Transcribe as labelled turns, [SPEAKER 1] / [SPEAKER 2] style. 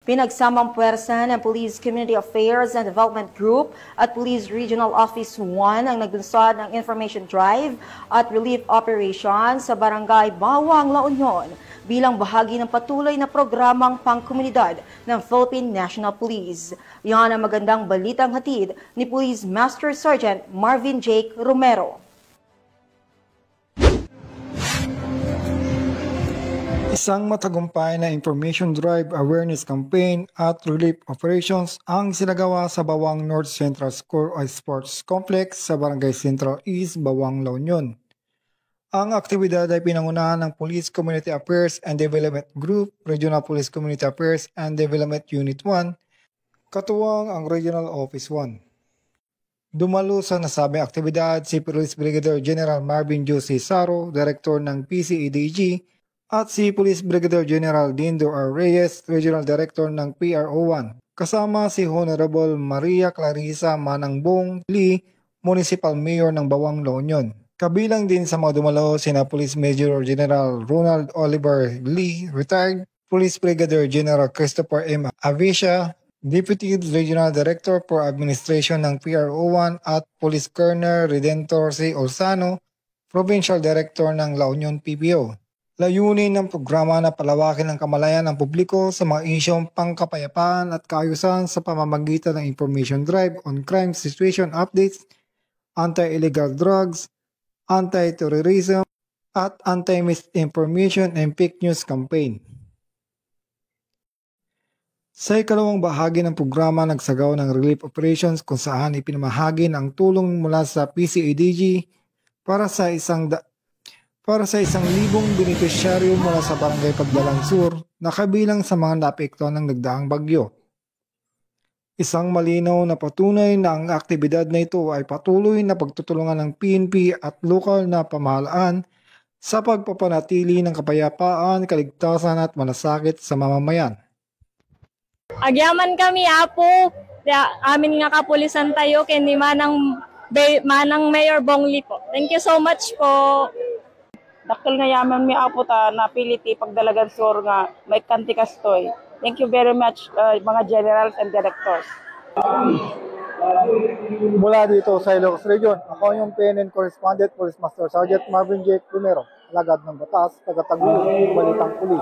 [SPEAKER 1] Pinagsamang puwersa ng Police Community Affairs and Development Group at Police Regional Office 1 ang naglunsad ng information drive at relief operation sa Barangay Bawang, La Union bilang bahagi ng patuloy na programang pangkomunidad ng Philippine National Police. Yan ang magandang balitang hatid ni Police Master Sergeant Marvin Jake Romero.
[SPEAKER 2] Isang matagumpay na information drive, awareness campaign at relief operations ang sinagawa sa Bawang North Central School o Sports Complex sa Barangay Central East, Bawang, La Union. Ang aktibidad ay pinangunahan ng Police Community Affairs and Development Group, Regional Police Community Affairs and Development Unit 1, katuwang ang Regional Office 1. Dumalo sa nasabing aktibidad si Police Brigadier General Marvin Jose Saro, Director ng PCEDG, at si Police Brigadier General Dindo R. Reyes, Regional Director ng PRO1, kasama si Honorable Maria Clarissa Manangbong Lee, Municipal Mayor ng Bawang, La Union. Kabilang din sa mga dumalo sina Police Major General Ronald Oliver Lee, retired, Police Brigadier General Christopher M. Avisha, Deputy Regional Director for Administration ng PRO1 at Police Colonel Redentor C. Olsano, Provincial Director ng La Union PPO. Layunin ng programa na palawakin ang kamalayan ng publiko sa mga isyong pangkapayapaan at kaayusan sa pamamagitan ng information drive on crime situation updates, anti-illegal drugs, anti-terrorism, at anti-misinformation and fake news campaign. Sa ikalawang bahagi ng programa, nagsagaw ng relief operations kung saan ipinamahagi ang tulong mula sa PCEDG para sa 1,000 benepisyaryo mula sa Barangay Pagdalan Sur na kabilang sa mga naapektuhan ng nagdaang bagyo. Isang malinaw na patunay na ang aktibidad na ito ay patuloy na pagtutulungan ng PNP at lokal na pamahalaan sa pagpapanatili ng kapayapaan, kaligtasan at malasakit sa mamamayan.
[SPEAKER 3] Agyaman kami apo, amin nga kapulisan tayo kay ni Manang Mayor Bongli po. Thank you so much po.
[SPEAKER 4] Dakkel nga yaman mi apo ta napiliti pagdalagan sur nga may kanti kastoy. Thank you very much mga generals and directors.
[SPEAKER 2] Mula dito sa Ilocos Region, ako yung PNN Correspondent, Police Master Sergeant Marvin J. Romero, alagad ng batas, taga-taguyod, balitang pulis.